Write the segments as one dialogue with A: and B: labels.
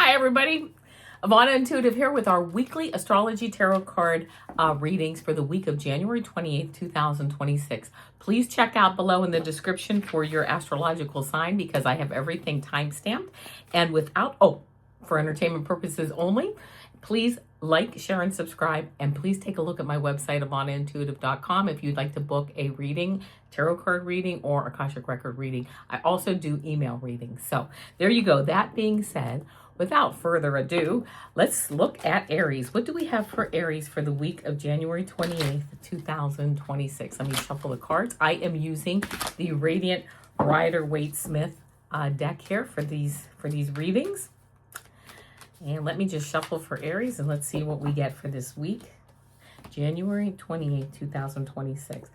A: Hi, everybody. Avana Intuitive here with our weekly astrology tarot card readings for the week of January 28th, 2026. Please check out below in the description for your astrological sign because I have everything timestamped. And for entertainment purposes only, please like, share, and subscribe. And please take a look at my website, avanaintuitive.com, if you'd like to book a reading, tarot card reading, or Akashic Record reading. I also do email readings. So there you go. That being said, without further ado, let's look at Aries. What do we have for Aries for the week of January 28th, 2026? Let me shuffle the cards. I am using the Radiant Rider Waite Smith deck here for these readings. And let me just shuffle for Aries and let's see what we get for this week. January 28th, 2026.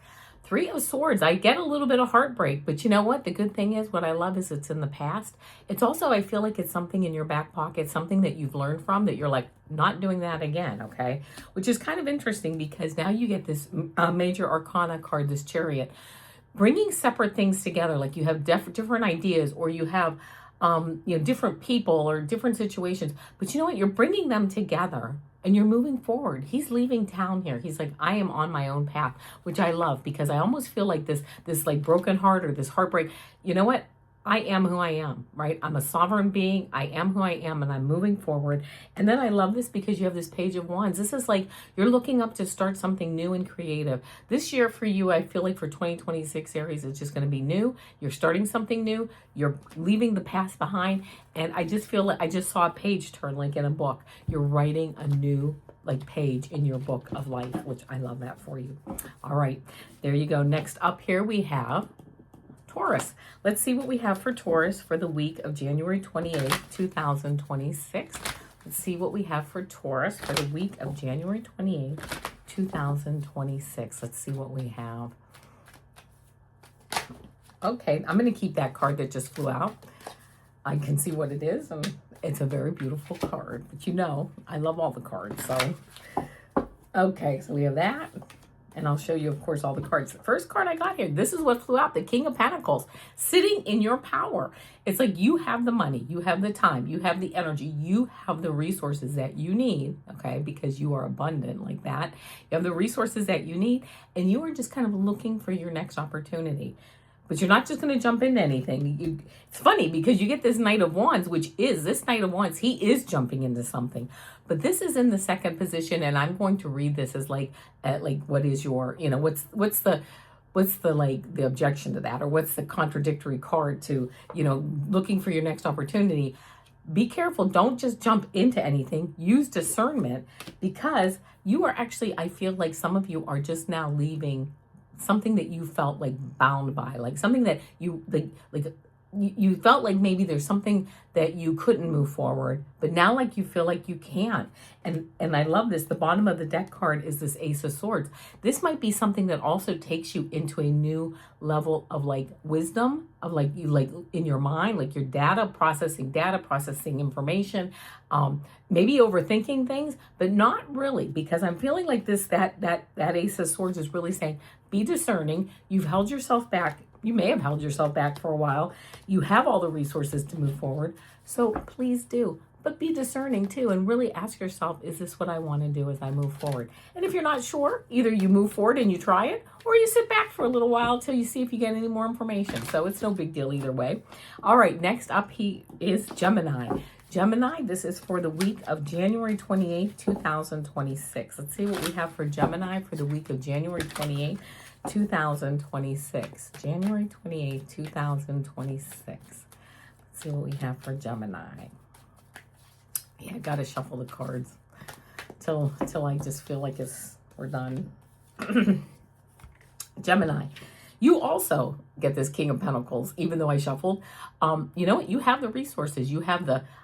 A: Three of Swords. I get a little bit of heartbreak, but you know what? The good thing is, what I love is it's in the past. It's also, I feel like it's something in your back pocket, something that you've learned from, that you're like, not doing that again, okay? Which is kind of interesting because now you get this major arcana card, this Chariot, bringing separate things together. Like you have different ideas, or you have different people or different situations, but you know what? You're bringing them together and you're moving forward. He's leaving town here. He's like, I am on my own path, which I love because I almost feel like this like broken heart or this heartbreak. You know what? I am who I am, right? I'm a sovereign being. I am who I am, and I'm moving forward. And then I love this because you have this Page of Wands. This is like you're looking up to start something new and creative. This year for you, I feel like for 2026 Aries, it's just going to be new. You're starting something new. You're leaving the past behind. And I just feel like I just saw a page turn like in a book. You're writing a new page in your book of life, which I love that for you. All right, there you go. Next up here we have Taurus. Let's see what we have for Taurus for the week of January 28th, 2026. Let's see what we have for Taurus for the week of January 28th, 2026. Let's see what we have. Okay, I'm going to keep that card that just flew out. I can see what it is, and it's a very beautiful card. But you know, I love all the cards. So, okay, so we have that. And I'll show you, of course, all the cards. The first card I got here, this is what flew out, the King of Pentacles, sitting in your power. It's like you have the money, you have the time, you have the energy, you have the resources that you need, okay, because you are abundant like that. You have the resources that you need, and you are just kind of looking for your next opportunity. But you're not just going to jump into anything. It's funny because you get this Knight of Wands, this Knight of Wands, he is jumping into something. But this is in the second position, and I'm going to read this as like what is your, what's the the objection to that, or what's the contradictory card to, looking for your next opportunity. Be careful. Don't just jump into anything. Use discernment, because you are actually, I feel like some of you are just now leaving something that you felt like bound by, like something that you you felt like maybe there's something that you couldn't move forward, but now like you feel like you can. And I love this. The bottom of the deck card is this Ace of Swords. This might be something that also takes you into a new level of wisdom, of you in your mind, like your data processing information, maybe overthinking things, but not really, because I'm feeling like that Ace of Swords is really saying, be discerning. You've held yourself back. You may have held yourself back for a while. You have all the resources to move forward. So please do. But be discerning too, and really ask yourself, is this what I want to do as I move forward? And if you're not sure, either you move forward and you try it, or you sit back for a little while until you see if you get any more information. So it's no big deal either way. All right, next up is Gemini. Gemini, this is for the week of January 28th, 2026. Let's see what we have for Gemini for the week of January 28th, 2026. January 28th, 2026. Let's see what we have for Gemini. Yeah, I gotta shuffle the cards till I just feel like we're done. Gemini, you also get this King of Pentacles, even though I shuffled. You know what? You have the resources.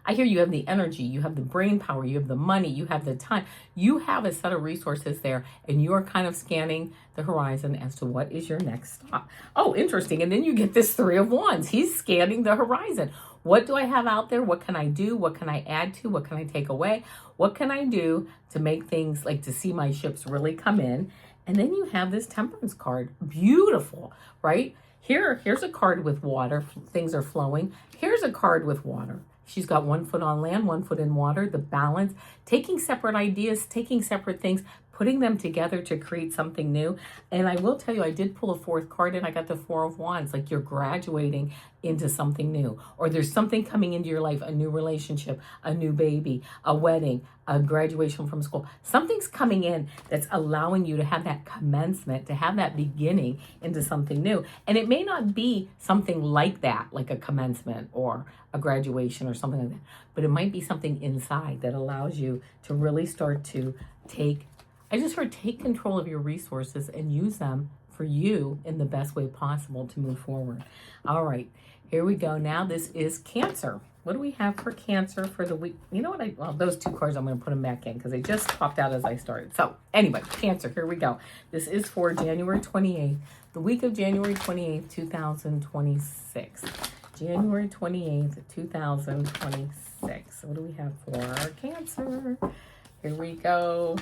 A: I hear you have the energy. You have the brain power. You have the money. You have the time. You have a set of resources there, and you are kind of scanning the horizon as to what is your next stop. Oh, interesting. And then you get this Three of Wands. He's scanning the horizon. What do I have out there? What can I do? What can I add to? What can I take away? What can I do to make things to see my ships really come in? And then you have this Temperance card. Beautiful, right? Here's a card with water. Things are flowing. Here's a card with water. She's got one foot on land, one foot in water, the balance, taking separate ideas, taking separate things, putting them together to create something new. And I will tell you, I did pull a fourth card and I got the Four of Wands, like you're graduating into something new, or there's something coming into your life, a new relationship, a new baby, a wedding, a graduation from school. Something's coming in that's allowing you to have that commencement, to have that beginning into something new. And it may not be something like that, like a commencement or a graduation or something like that, but it might be something inside that allows you to really start to take control of your resources and use them for you in the best way possible to move forward. All right, here we go. Now this is Cancer. What do we have for Cancer for the week? You know what? Well, those two cards, I'm going to put them back in because they just popped out as I started. So anyway, Cancer, here we go. This is for January 28th, the week of January 28th, 2026. January 28th, 2026. What do we have for Cancer? Here we go.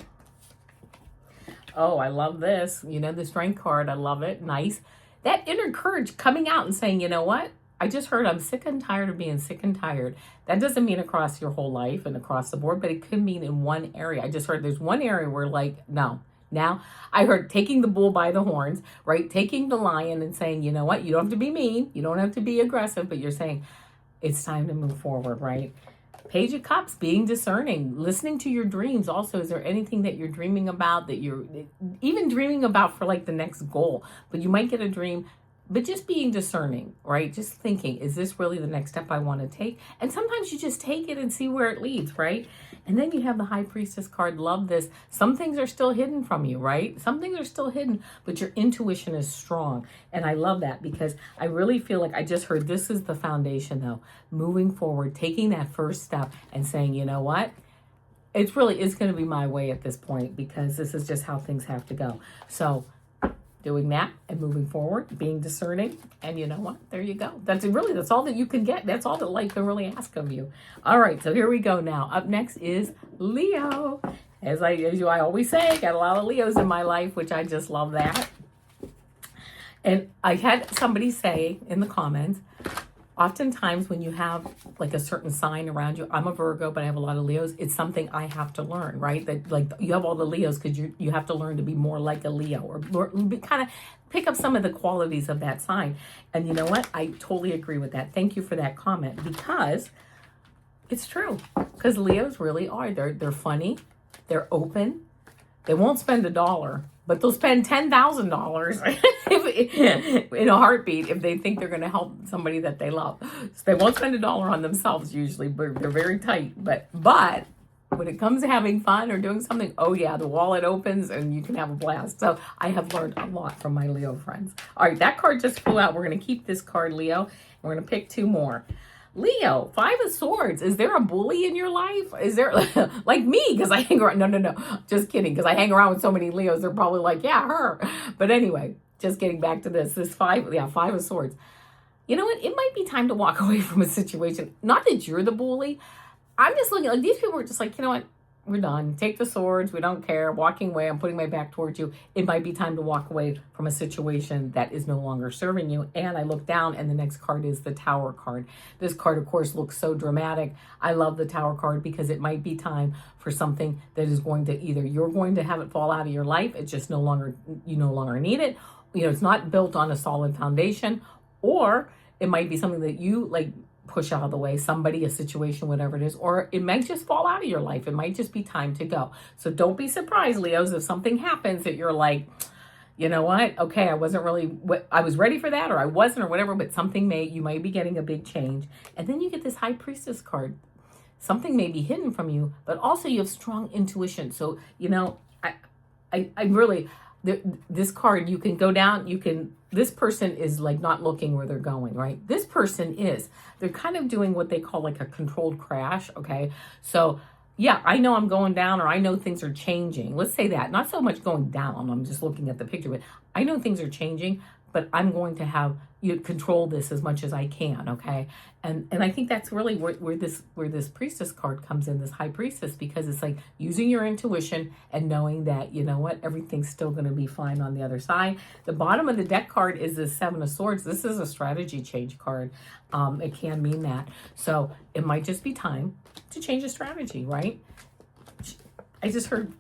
A: Oh, I love this. You know, the Strength card. I love it. Nice. That inner courage coming out and saying, you know what? I just heard I'm sick and tired of being sick and tired. That doesn't mean across your whole life and across the board, but it could mean in one area. I just heard there's one area where like, no. Now, I heard taking the bull by the horns, right? Taking the lion and saying, you know what? You don't have to be mean. You don't have to be aggressive, but you're saying it's time to move forward, right? Page of Cups, being discerning, listening to your dreams. Also, is there anything that you're dreaming about, that you're even dreaming about for like the next goal? But you might get a dream, but just being discerning, right? Just thinking, is this really the next step I want to take? And sometimes you just take it and see where it leads, right? And then you have the High Priestess card. Love this. Some things are still hidden from you, right? Some things are still hidden, but your intuition is strong. And I love that because I really feel like I just heard this is the foundation though. Moving forward, taking that first step and saying, you know what? It's going to be my way at this point because this is just how things have to go. So doing that and moving forward, being discerning, and you know what? There you go. That's all that you can get. That's all that life can really ask of you. All right, so here we go now. Up next is Leo. As I always say, got a lot of Leos in my life, which I just love that. And I had somebody say in the comments, oftentimes when you have like a certain sign around you, I'm a Virgo, but I have a lot of Leos, it's something I have to learn, right? That like you have all the Leos because you have to learn to be more like a Leo or kind of pick up some of the qualities of that sign. And you know what? I totally agree with that. Thank you for that comment because it's true. Because Leos really are. They're funny. They're open. They won't spend $1, but they'll spend $10,000 in a heartbeat if they think they're going to help somebody that they love. So they won't spend $1 on themselves usually, but they're very tight. But when it comes to having fun or doing something, oh yeah, the wallet opens and you can have a blast. So I have learned a lot from my Leo friends. All right, that card just flew out. We're going to keep this card, Leo. And we're going to pick two more. Leo, Five of Swords. Is there a bully in your life? Is there, like me, because I hang around, no, just kidding, because I hang around with so many Leos, they're probably like, yeah, her. But anyway, just getting back to this Five of Swords. You know what? It might be time to walk away from a situation. Not that you're the bully. I'm just looking, like these people are just like, you know what? We're done. Take the swords. We don't care. Walking away. I'm putting my back towards you. It might be time to walk away from a situation that is no longer serving you. And I look down and the next card is the Tower card. This card, of course, looks so dramatic. I love the Tower card because it might be time for something that is going to either you're going to have it fall out of your life. It's just you no longer need it. You know, it's not built on a solid foundation, or it might be something that you like push out of the way, somebody, a situation, whatever it is, or it might just fall out of your life. It might just be time to go. So don't be surprised, Leos, if something happens that you're like, you know what? Okay, I was ready for that, or I wasn't, or whatever, but you might be getting a big change. And then you get this High Priestess card. Something may be hidden from you, but also you have strong intuition. So, you know, I really, this card, you can go down, this person is like not looking where they're going, right? This person they're kind of doing what they call like a controlled crash, okay? So yeah, I know I'm going down, or I know things are changing. Let's say that, not so much going down, I'm just looking at the picture, but I know things are changing, but I'm going to have you control this as much as I can, okay? And I think that's really where this priestess card comes in, this high priestess, because it's like using your intuition and knowing that, you know what, everything's still going to be fine on the other side. The bottom of the deck card is the Seven of Swords. This is a strategy change card. It can mean that. So it might just be time to change a strategy, right? I just heard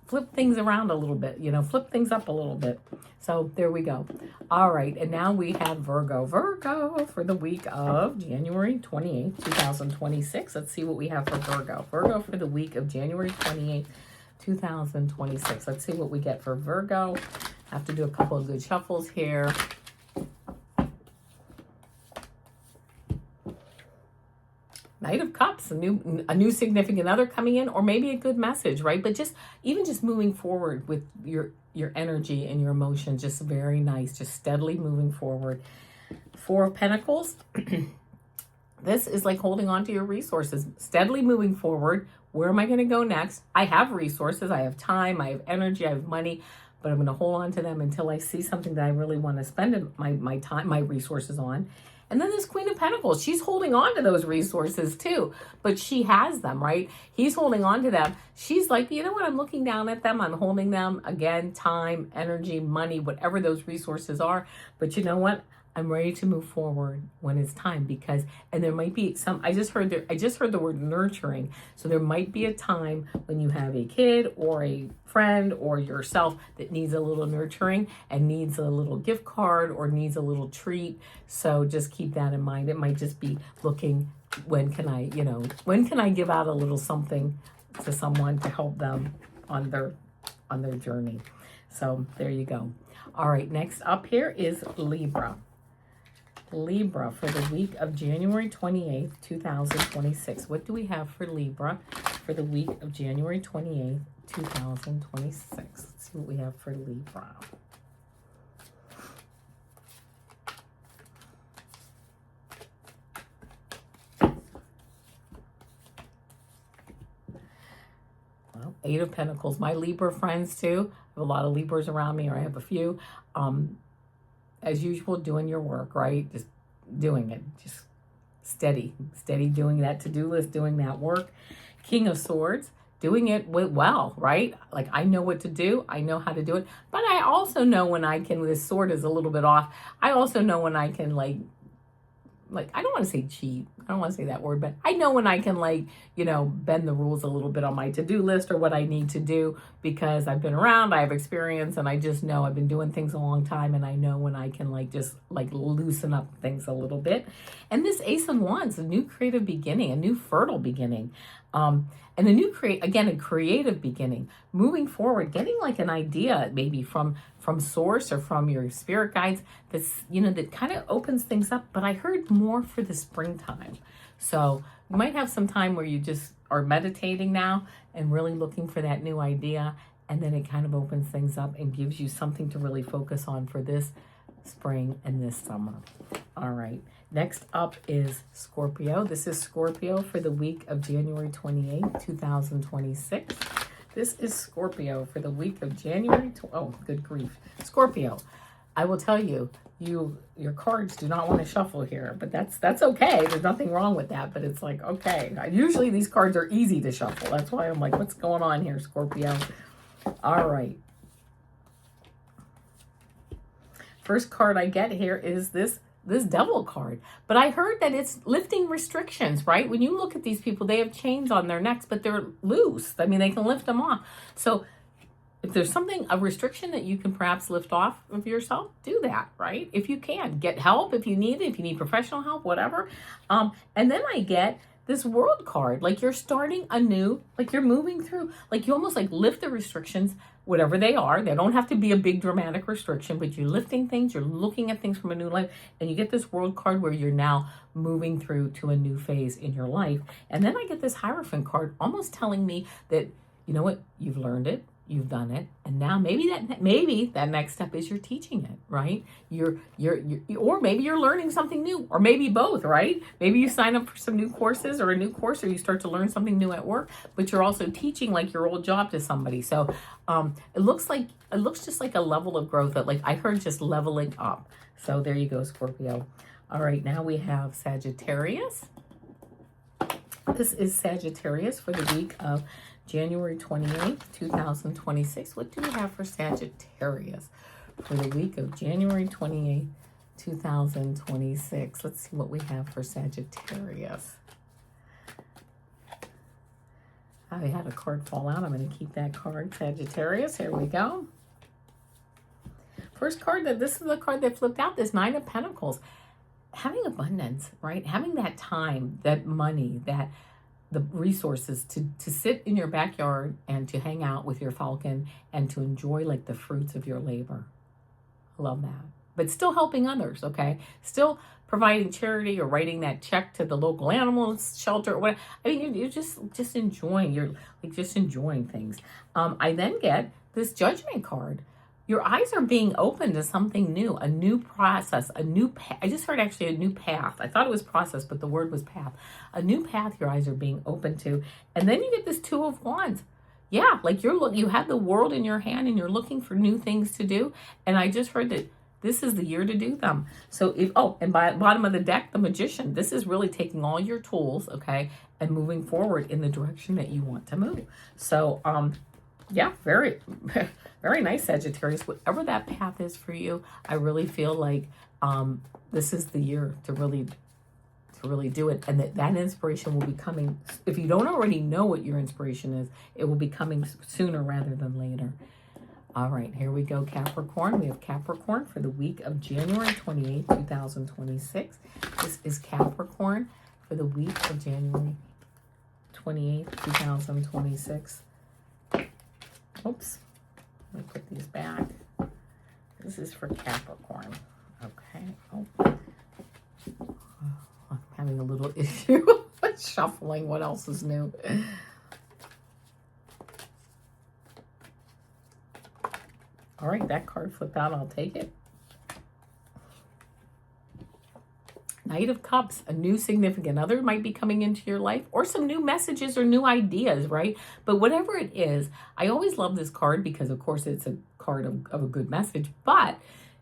A: flip things around a little bit, you know, flip things up a little bit. So there we go. All right. And now we have Virgo. Virgo for the week of January 28th, 2026. Let's see what we have for Virgo. Virgo for the week of January 28th, 2026. Let's see what we get for Virgo. I have to do a couple of good shuffles here. Knight of Cups, a new significant other coming in, or maybe a good message, right? But just even just moving forward with your energy and your emotions, just very nice, just steadily moving forward. Four of Pentacles. This is like holding on to your resources, steadily moving forward. Where am I going to go next? I have resources, I have time, I have energy, I have money, but I'm going to hold on to them until I see something that I really want to spend my time, my resources on. And then this Queen of Pentacles, she's holding on to those resources too, but she has them, right? He's holding on to them. She's like, you know what? I'm looking down at them. I'm holding them. Again, time, energy, money, whatever those resources are. But you know what? I'm ready to move forward when it's time, because, and there might be some, I just heard the word nurturing. So there might be a time when you have a kid or a friend or yourself that needs a little nurturing and needs a little gift card or needs a little treat. So just keep that in mind. It might just be looking, when can I give out a little something to someone to help them on their journey. So there you go. All right, next up here is Libra. Libra for the week of January 28th, 2026. What do we have for Libra for the week of January 28th, 2026? Let's see what we have for Libra. Well, Eight of Pentacles. My Libra friends too. I have a lot of Libras around me, or I have a few. As usual, doing your work, right? Just doing it, just steady doing that to-do list, doing that work. King of Swords, doing it well, right? Like, I know what to do. I know how to do it. But I also know when I can, this sword is a little bit off. I also know when I can, like I don't want to say cheat. I don't want to say that word, but I know when I can, bend the rules a little bit on my to-do list or what I need to do, because I've been around, I have experience, and I just know I've been doing things a long time, and I know when I can loosen up things a little bit. And this Ace of Wands, a new creative beginning, a new fertile beginning. And a creative beginning, moving forward, getting like an idea maybe from source or from your spirit guides that kind of opens things up. But I heard more for the springtime. So you might have some time where you just are meditating now and really looking for that new idea. And then it kind of opens things up and gives you something to really focus on for this spring and this summer. All right. Next up is Scorpio. This is Scorpio for the week of January 28th, 2026. This is Scorpio for the week of January. Oh, good grief. Scorpio, I will tell you, your cards do not want to shuffle here, but that's okay. There's nothing wrong with that, but it's like, okay. Usually these cards are easy to shuffle. That's why I'm like, what's going on here, Scorpio? All right. First card I get here is this Devil card. But I heard that it's lifting restrictions, right? When you look at these people, they have chains on their necks, but they're loose. I mean, they can lift them off. So if there's a restriction that you can perhaps lift off of yourself, do that, right? If you can. Get help if you need it, if you need professional help, whatever. And then I get this World card, like you're starting anew, like you're moving through, like you almost lift the restrictions, whatever they are. They don't have to be a big dramatic restriction, but you're lifting things, you're looking at things from a new life, and you get this World card where you're now moving through to a new phase in your life. And then I get this Hierophant card almost telling me that, you know what, you've learned it, You've done it, and now maybe that next step is you're teaching it, right? You're or maybe you're learning something new, or maybe both, right? Maybe you sign up for some new courses or a new course, or you start to learn something new at work, but you're also teaching like your old job to somebody. So it looks just like a level of growth that, like, I heard just leveling up. So there you go, Scorpio. All right, now we have Sagittarius. This is Sagittarius for the week of January 28th, 2026. What do we have for Sagittarius for the week of January 28th, 2026? Let's see what we have for Sagittarius. I had a card fall out. I'm going to keep that card, Sagittarius. Here we go. First card, this is the card that flipped out, this Nine of Pentacles. Having abundance, right? Having that time, that money, that the resources to sit in your backyard and to hang out with your falcon and to enjoy like the fruits of your labor. I love that. But still helping others, okay? Still providing charity or writing that check to the local animal shelter or whatever. I mean, you're just enjoying, you're like just enjoying things. I then get this Judgment card. Your eyes are being open to something new, a new process, a new path. I just heard actually a new path. I thought it was process, but the word was path. A new path your eyes are being open to. And then you get this Two of Wands. Yeah, like you have the world in your hand and you're looking for new things to do. And I just heard that this is the year to do them. So and by bottom of the deck, the Magician. This is really taking all your tools, okay, and moving forward in the direction that you want to move. So, yeah, very, very nice, Sagittarius. Whatever that path is for you, I really feel like this is the year to really do it. And that inspiration will be coming. If you don't already know what your inspiration is, it will be coming sooner rather than later. All right, here we go, Capricorn. We have Capricorn for the week of January 28th, 2026. This is Capricorn for the week of January 28th, 2026. Oops, let me put these back. This is for Capricorn. Okay. Oh, I'm having a little issue with shuffling. What else is new? All right, that card flipped out. I'll take it. Knight of Cups, a new significant other might be coming into your life, or some new messages or new ideas, right? But whatever it is, I always love this card because, of course, it's a card of a good message, but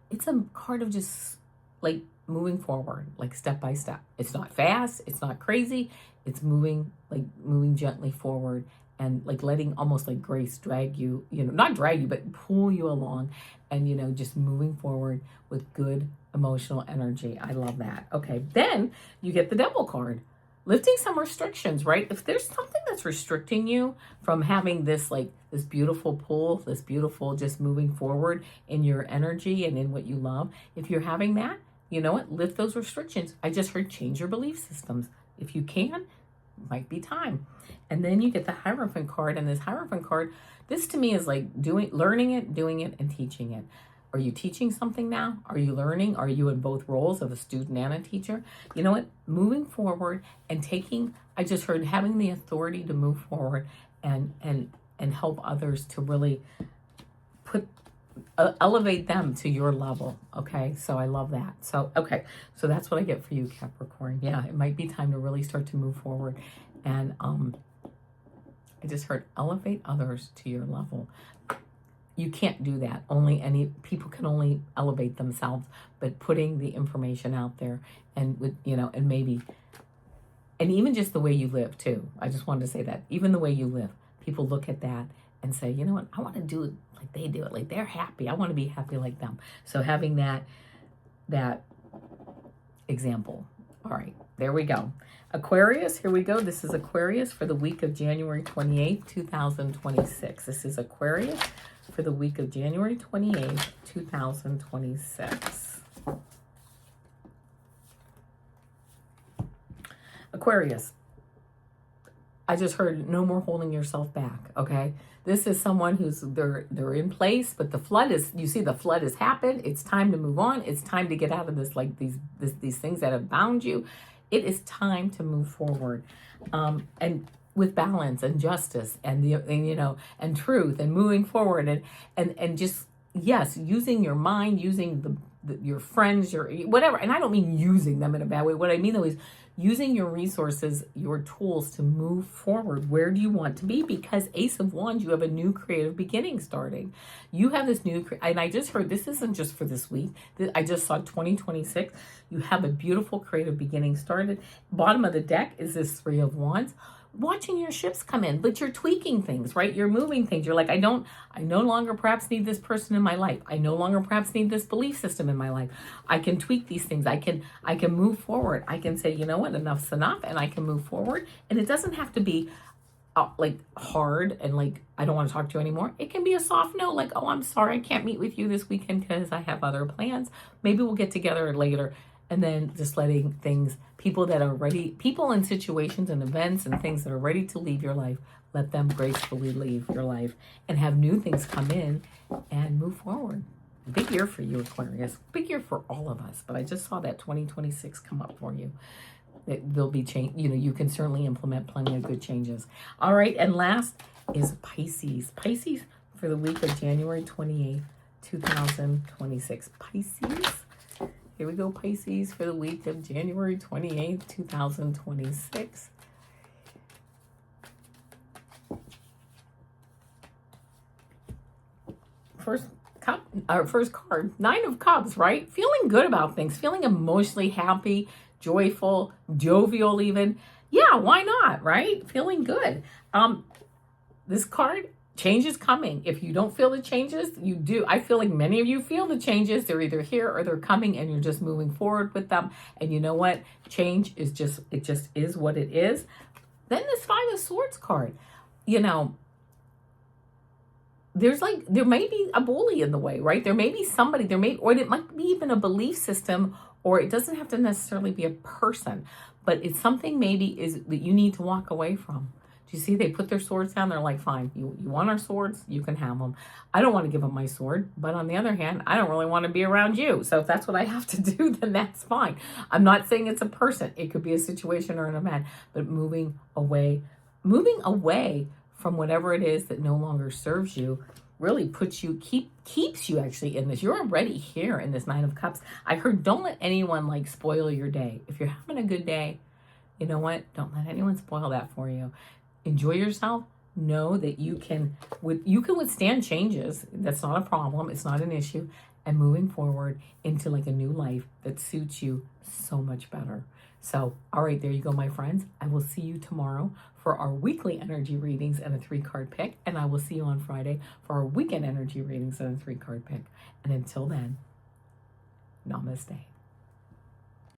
A: it's a card of just like moving forward, like step by step. It's not fast, it's not crazy, it's moving gently forward and like letting almost like grace drag you, not drag you, but pull you along and, just moving forward with good emotional energy. I love that. Okay, then you get the Devil card, lifting some restrictions, right? If there's something that's restricting you from having this beautiful pull, this beautiful just moving forward in your energy and in what you love, if you're having that, you know what? Lift those restrictions. I just heard change your belief systems. If you can, might be time. And then you get the Hierophant card, and this Hierophant card, this to me is like learning it, doing it, and teaching it. Are you teaching something now? Are you learning? Are you in both roles of a student and a teacher? You know what? Moving forward and I just heard having the authority to move forward and help others to really elevate them to your level. Okay, so I love that. So, okay, so that's what I get for you, Capricorn. Yeah, it might be time to really start to move forward. And I just heard elevate others to your level. You can't do that. People can only elevate themselves, but putting the information out there and with, and maybe, and even just the way you live too. I just wanted to say that even the way you live, people look at that and say, you know what, I want to do it like they do it, like they're happy. I want to be happy like them. So having that example. All right, there we go. Aquarius, here we go. This is Aquarius for the week of January 28th, 2026. This is Aquarius for the week of January 28th, 2026. Aquarius, I just heard no more holding yourself back, okay? This is someone who's, they're in place, but the flood has happened. It's time to move on. It's time to get out of this, like these things that have bound you. It is time to move forward. And with balance and justice and and truth and moving forward and just, yes, using your mind, using your friends, your whatever. And I don't mean using them in a bad way. What I mean though is using your resources, your tools to move forward. Where do you want to be? Because Ace of Wands, you have a new creative beginning starting. You have this new, and I just heard, this isn't just for this week. I just saw 2026. You have a beautiful creative beginning started. Bottom of the deck is this Three of Wands. Watching your ships come in, but you're tweaking things, right? You're moving things. You're like, I no longer perhaps need this person in my life. I no longer perhaps need this belief system in my life. I can tweak these things. I can move forward. I can say, you know what, enough's enough, and I can move forward. And it doesn't have to be like hard and like, I don't want to talk to you anymore. It can be a soft no, like, oh, I'm sorry, I can't meet with you this weekend because I have other plans. Maybe we'll get together later. And then just letting things, people in situations and events and things that are ready to leave your life, let them gracefully leave your life and have new things come in and move forward. Big year for you, Aquarius. Big year for all of us. But I just saw that 2026 come up for you. There'll be change. You can certainly implement plenty of good changes. All right. And last is Pisces. Pisces for the week of January 28th, 2026. Pisces. Here we go, Pisces, for the week of January 28th, 2026. First card, Nine of Cups, right? Feeling good about things, feeling emotionally happy, joyful, jovial even. Yeah, why not, right? Feeling good. This card, change is coming. If you don't feel the changes, you do. I feel like many of you feel the changes. They're either here or they're coming, and you're just moving forward with them. And you know what? Change is just is what it is. Then this Five of Swords card, there may be a bully in the way, right? There may be somebody, or it might be even a belief system, or it doesn't have to necessarily be a person, but it's something maybe that you need to walk away from. You see, they put their swords down. They're like, fine, you want our swords? You can have them. I don't want to give them my sword. But on the other hand, I don't really want to be around you. So if that's what I have to do, then that's fine. I'm not saying it's a person. It could be a situation or an event. But moving away from whatever it is that no longer serves you really keeps you actually in this. You're already here in this Nine of Cups. I heard, don't let anyone spoil your day. If you're having a good day, you know what? Don't let anyone spoil that for you. Enjoy yourself. Know that you can withstand changes. That's not a problem. It's not an issue. And moving forward into a new life that suits you so much better. So, all right, there you go, my friends. I will see you tomorrow for our weekly energy readings and a 3-card pick. And I will see you on Friday for our weekend energy readings and a 3-card pick. And until then, namaste.